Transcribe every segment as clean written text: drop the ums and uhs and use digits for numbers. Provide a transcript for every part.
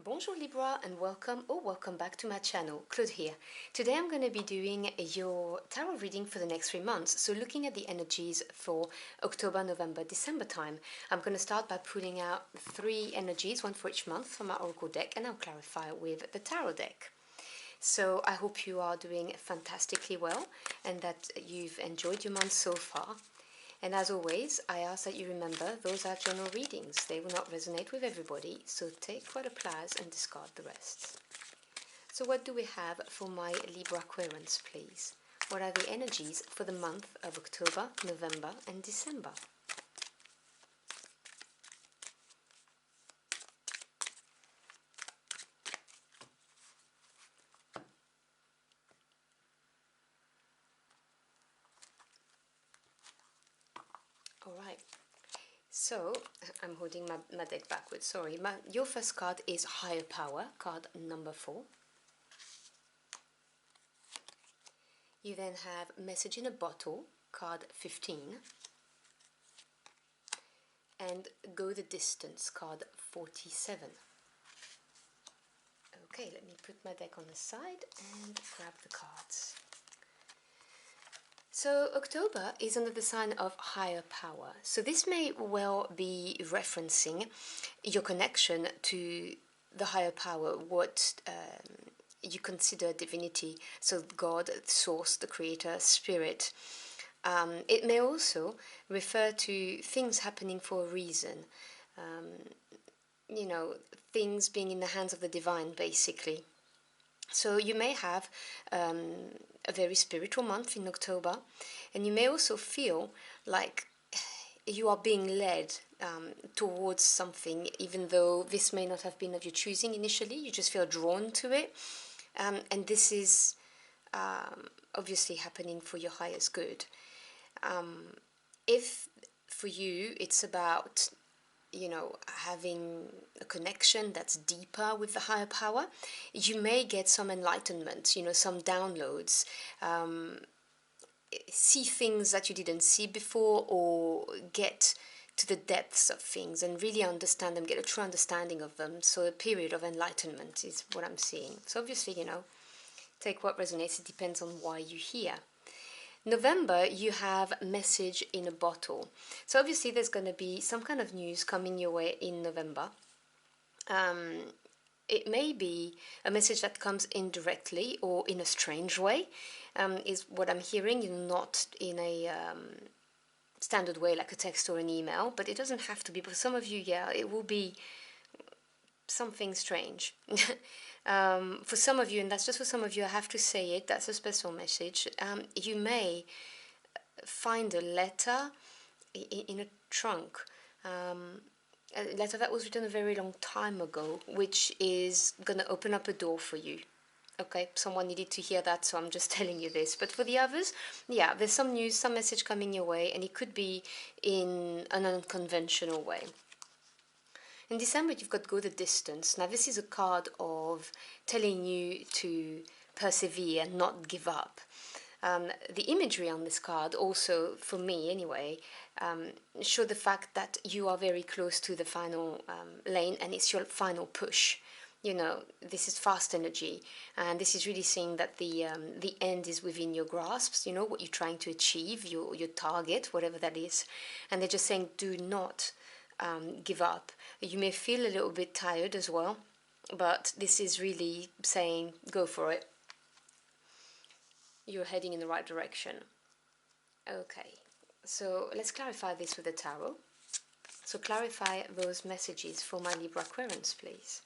Bonjour Libra and welcome or welcome back to my channel. Claude here. Today I'm going to be doing your tarot reading for the next 3 months. So looking at the energies for October, November, December time. I'm going to start by pulling out 3 energies, one for each month from my oracle deck, and I'll clarify with the tarot deck. So I hope you are doing fantastically well and that you've enjoyed your month so far. And as always, I ask that you remember those are general readings. They will not resonate with everybody, so take what applies and discard the rest. So what do we have for my Libra Aquarians, please? What are the energies for the month of October, November and December? Alright, so I'm holding my deck backwards, sorry. Your first card is Higher Power, card number 4. You then have Message in a Bottle, card 15. And Go the Distance, card 47. Okay, let me put my deck on the side and grab the cards. So October is under the sign of Higher Power. So this may well be referencing your connection to the higher power, what you consider divinity, so God, source, the creator, spirit. It may also refer to things happening for a reason, you know, things being in the hands of the divine, basically. So you may have a very spiritual month in October, and you may also feel like you are being led towards something, even though this may not have been of your choosing initially. You just feel drawn to it, and this is obviously happening for your highest good. If for you it's about, you know, having a connection that's deeper with the higher power, you may get some enlightenment, you know, some downloads, see things that you didn't see before, or get to the depths of things and really understand them, get a true understanding of them. So a period of enlightenment is what I'm seeing. So obviously, you know, take what resonates. It depends on why you're here. November, you have Message in a Bottle. So obviously there's going to be some kind of news coming your way in November. It may be a message that comes indirectly or in a strange way, is what I'm hearing, you know, not in a standard way like a text or an email, but it doesn't have to be. But for some of you, yeah, it will be something strange. For some of you, and that's just for some of you, I have to say it, that's a special message. You may find a letter in a trunk, a letter that was written a very long time ago, which is going to open up a door for you. Okay, someone needed to hear that, so I'm just telling you this. But for the others, yeah, there's some news, some message coming your way, and it could be in an unconventional way. In December, you've got Go the Distance. Now, this is a card of telling you to persevere, not give up. The imagery on this card also, for me anyway, show the fact that you are very close to the final lane, and it's your final push. You know, this is fast energy, and this is really saying that the end is within your grasps, you know, what you're trying to achieve, your target, whatever that is. And they're just saying, do not give up. You may feel a little bit tired as well, but this is really saying, go for it. You're heading in the right direction. Okay, so let's clarify this with the tarot. So clarify those messages for my Libra Aquarians, please.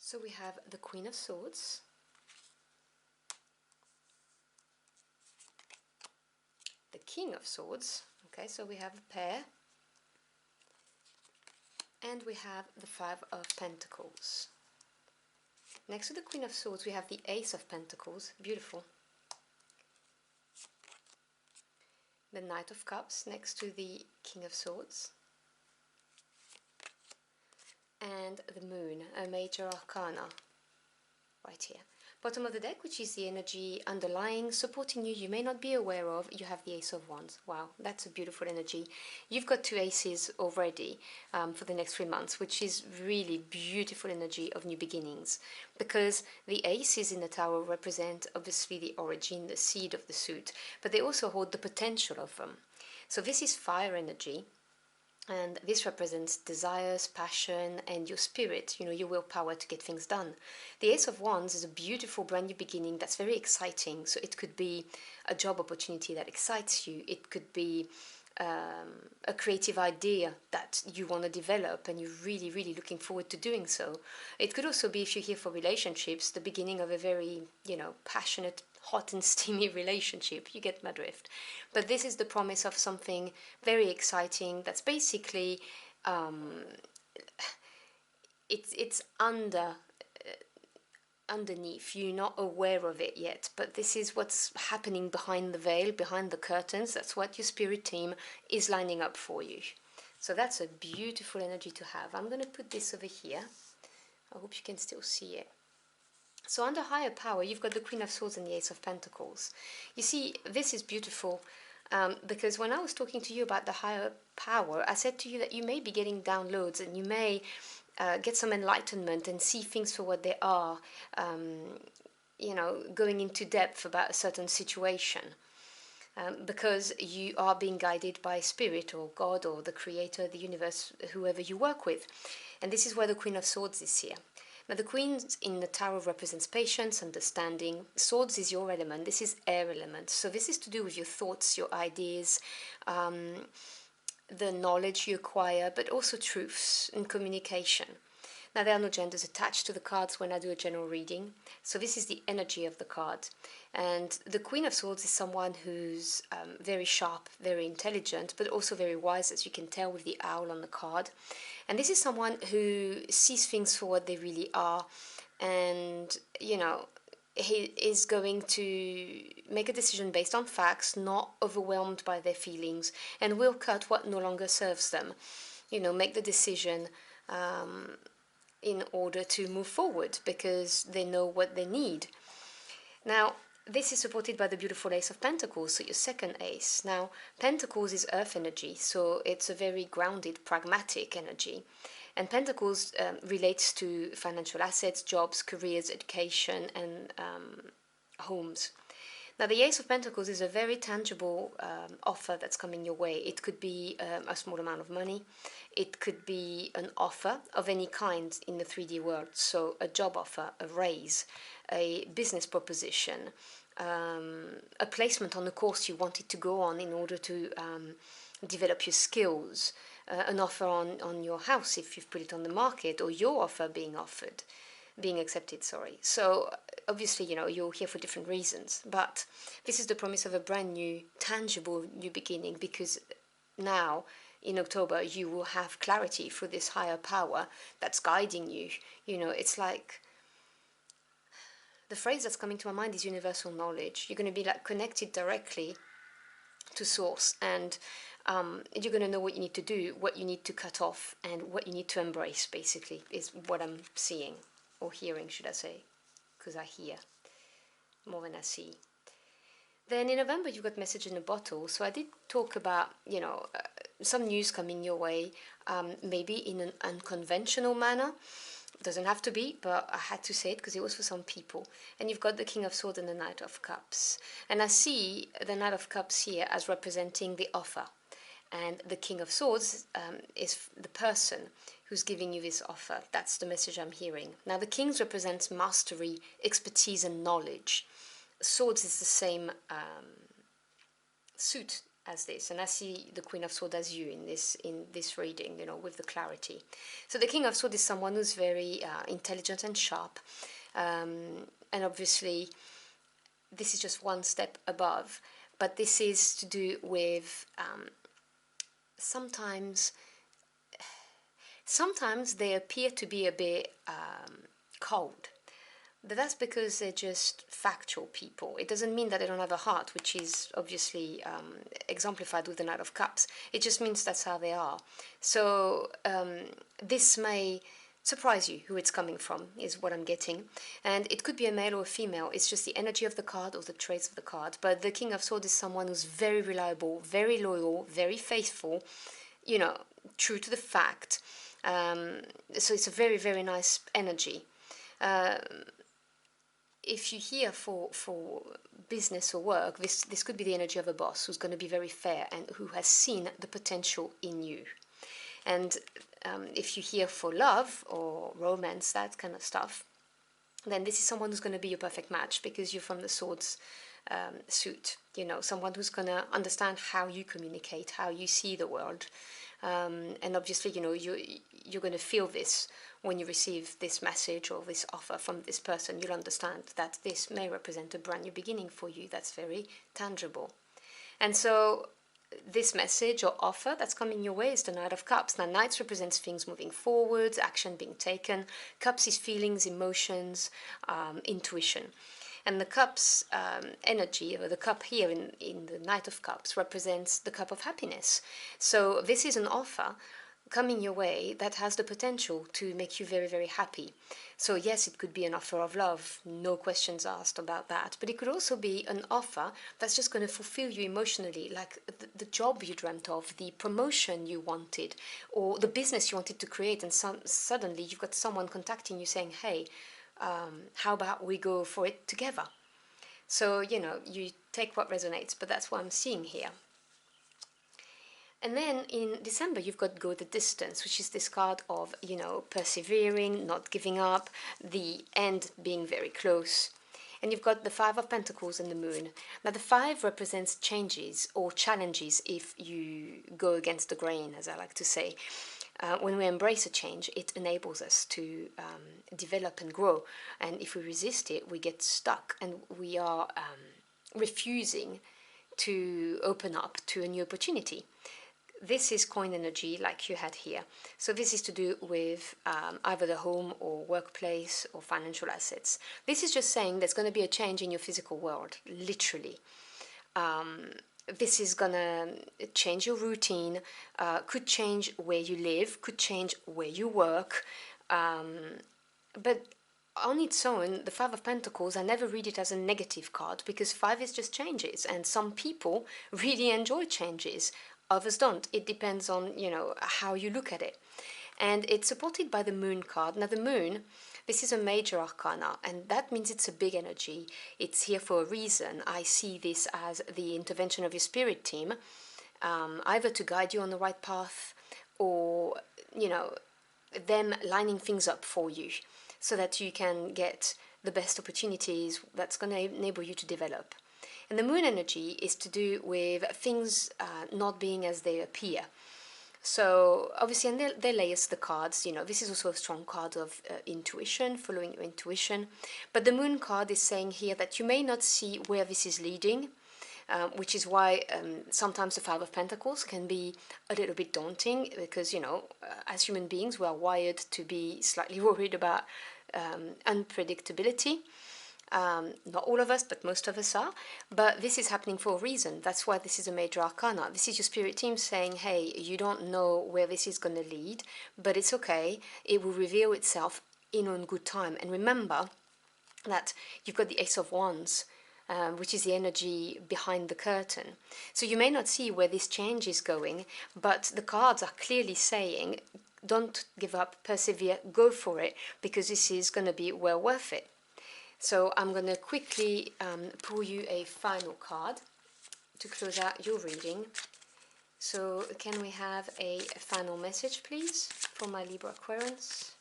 So we have the Queen of Swords, the King of Swords, okay, so we have a pair, and we have the Five of Pentacles. Next to the Queen of Swords, we have the Ace of Pentacles, beautiful. The Knight of Cups next to the King of Swords. And the Moon, a major arcana, right here. Bottom of the deck, which is the energy underlying, supporting you, you may not be aware of, you have the Ace of Wands. Wow, that's a beautiful energy. You've got 2 aces already for the next 3 months, which is really beautiful energy of new beginnings. Because the aces in the tower represent obviously the origin, the seed of the suit, but they also hold the potential of them. So this is fire energy. And this represents desires, passion, and your spirit, your willpower to get things done. The Ace of Wands is a beautiful brand new beginning that's very exciting. So it could be a job opportunity that excites you. It could be a creative idea that you want to develop and you're really, really looking forward to doing so. It could also be, if you're here for relationships, the beginning of a very, passionate, hot and steamy relationship. You get my drift. But this is the promise of something very exciting that's basically it's underneath. You're not aware of it yet, but this is what's happening behind the veil, behind the curtains. That's what your spirit team is lining up for you. So that's a beautiful energy to have. I'm going to put this over here. I hope you can still see it. So under higher power, you've got the Queen of Swords and the Ace of Pentacles. You see, this is beautiful because when I was talking to you about the higher power, I said to you that you may be getting downloads and you may get some enlightenment and see things for what they are, going into depth about a certain situation. Because you are being guided by spirit or God or the creator, the universe, whoever you work with. And this is where the Queen of Swords is here. Now the Queen in the Tower represents patience, understanding. Swords is your element. This is air element. So this is to do with your thoughts, your ideas, the knowledge you acquire, but also truths and communication. Now there are no genders attached to the cards when I do a general reading. So this is the energy of the card. And the Queen of Swords is someone who's very sharp, very intelligent, but also very wise, as you can tell with the owl on the card. And this is someone who sees things for what they really are. And, he is going to make a decision based on facts, not overwhelmed by their feelings, and will cut what no longer serves them. Make the decision in order to move forward because they know what they need. Now, this is supported by the beautiful Ace of Pentacles, so your second ace. Now, Pentacles is earth energy, so it's a very grounded, pragmatic energy. And Pentacles relates to financial assets, jobs, careers, education, and homes. Now, the Ace of Pentacles is a very tangible offer that's coming your way. It could be a small amount of money. It could be an offer of any kind in the 3D world. So a job offer, a raise, a business proposition, a placement on the course you wanted to go on in order to develop your skills, an offer on your house if you've put it on the market, or your offer being accepted, sorry. So obviously, you're here for different reasons, but this is the promise of a brand new, tangible new beginning, because now in October you will have clarity through this higher power that's guiding you. It's like, the phrase that's coming to my mind is universal knowledge. You're going to be connected directly to source, and you're going to know what you need to do, what you need to cut off, and what you need to embrace, basically, is what I'm seeing. Or hearing, should I say, because I hear more than I see. Then in November, you've got Message in a Bottle. So I did talk about, some news coming your way, maybe in an unconventional manner. It doesn't have to be, but I had to say it because it was for some people. And you've got the King of Swords and the Knight of Cups. And I see the Knight of Cups here as representing the offer. And the King of Swords is the person who's giving you this offer. That's the message I'm hearing. Now, the Kings represents mastery, expertise, and knowledge. Swords is the same suit as this, and I see the Queen of Swords as you in this reading, with the clarity. So the King of Swords is someone who's very intelligent and sharp, and obviously this is just one step above, but this is to do with sometimes they appear to be a bit cold. But that's because they're just factual people. It doesn't mean that they don't have a heart, which is obviously exemplified with the Knight of Cups. It just means that's how they are. So this may surprise you who it's coming from, is what I'm getting. And it could be a male or a female. It's just the energy of the card or the traits of the card. But the King of Swords is someone who's very reliable, very loyal, very faithful, you know, true to the fact. So it's a very, very nice energy. If you're here for business or work, this could be the energy of a boss who's going to be very fair and who has seen the potential in you. And if you're here for love or romance, that kind of stuff, then this is someone who's going to be your perfect match because you're from the swords suit. You know, someone who's going to understand how you communicate, how you see the world. And obviously, you know, you're going to feel this when you receive this message or this offer from this person. You'll understand that this may represent a brand new beginning for you that's very tangible. And so this message or offer that's coming your way is the Knight of Cups. Now, Knights represents things moving forwards, action being taken. Cups is feelings, emotions, intuition. And the Cups energy, or the cup here in the Knight of Cups, represents the cup of happiness. So this is an offer coming your way that has the potential to make you very, very happy. So yes, it could be an offer of love, no questions asked about that, but it could also be an offer that's just going to fulfill you emotionally, like the job you dreamt of, the promotion you wanted, or the business you wanted to create, and suddenly you've got someone contacting you saying, hey, how about we go for it together? So, you know, you take what resonates, but that's what I'm seeing here. And then in December, you've got Go the Distance, which is this card of, you know, persevering, not giving up, the end being very close. And you've got the Five of Pentacles and the Moon. Now, the Five represents changes or challenges if you go against the grain, as I like to say. When we embrace a change, it enables us to develop and grow. And if we resist it, we get stuck and we are refusing to open up to a new opportunity. This is coin energy like you had here. So this is to do with either the home or workplace or financial assets. This is just saying there's going to be a change in your physical world, literally. This is going to change your routine, could change where you live, could change where you work. But on its own, the Five of Pentacles, I never read it as a negative card because five is just changes. And some people really enjoy changes. Others don't. It depends on, you know, how you look at it. And it's supported by the Moon card. Now, the Moon, this is a major arcana, and that means it's a big energy. It's here for a reason. I see this as the intervention of your spirit team, either to guide you on the right path or, you know, them lining things up for you so that you can get the best opportunities that's going to enable you to develop. And the Moon energy is to do with things not being as they appear. So obviously, and they layers the cards, you know, this is also a strong card of intuition, following your intuition. But the Moon card is saying here that you may not see where this is leading, which is why sometimes the Five of Pentacles can be a little bit daunting because, you know, as human beings, we are wired to be slightly worried about unpredictability. Not all of us, but most of us are. But this is happening for a reason. That's why this is a major arcana. This is your spirit team saying, hey, you don't know where this is going to lead, but it's okay. It will reveal itself in good time. And remember that you've got the Ace of Wands, which is the energy behind the curtain. So you may not see where this change is going, but the cards are clearly saying, don't give up, persevere, go for it, because this is going to be well worth it. So I'm going to quickly pull you a final card to close out your reading. So can we have a final message, please, for my Libra Aquarians?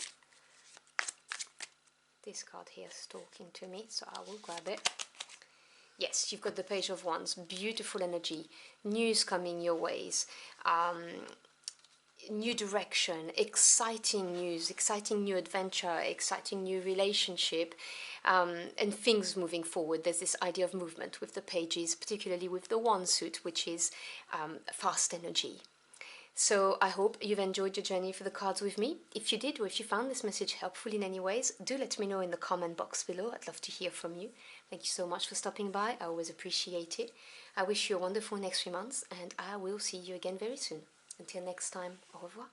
This card here is talking to me, so I will grab it. Yes, you've got the Page of Wands, beautiful energy, news coming your ways. New direction, exciting news, exciting new adventure, exciting new relationship, and things moving forward. There's this idea of movement with the pages, particularly with the Wand suit, which is fast energy. So I hope you've enjoyed your journey for the cards with me. If you did, or if you found this message helpful in any ways, do let me know in the comment box below. I'd love to hear from you. Thank you so much for stopping by. I always appreciate it. I wish you a wonderful next 3 months, and I will see you again very soon. Until next time, au revoir.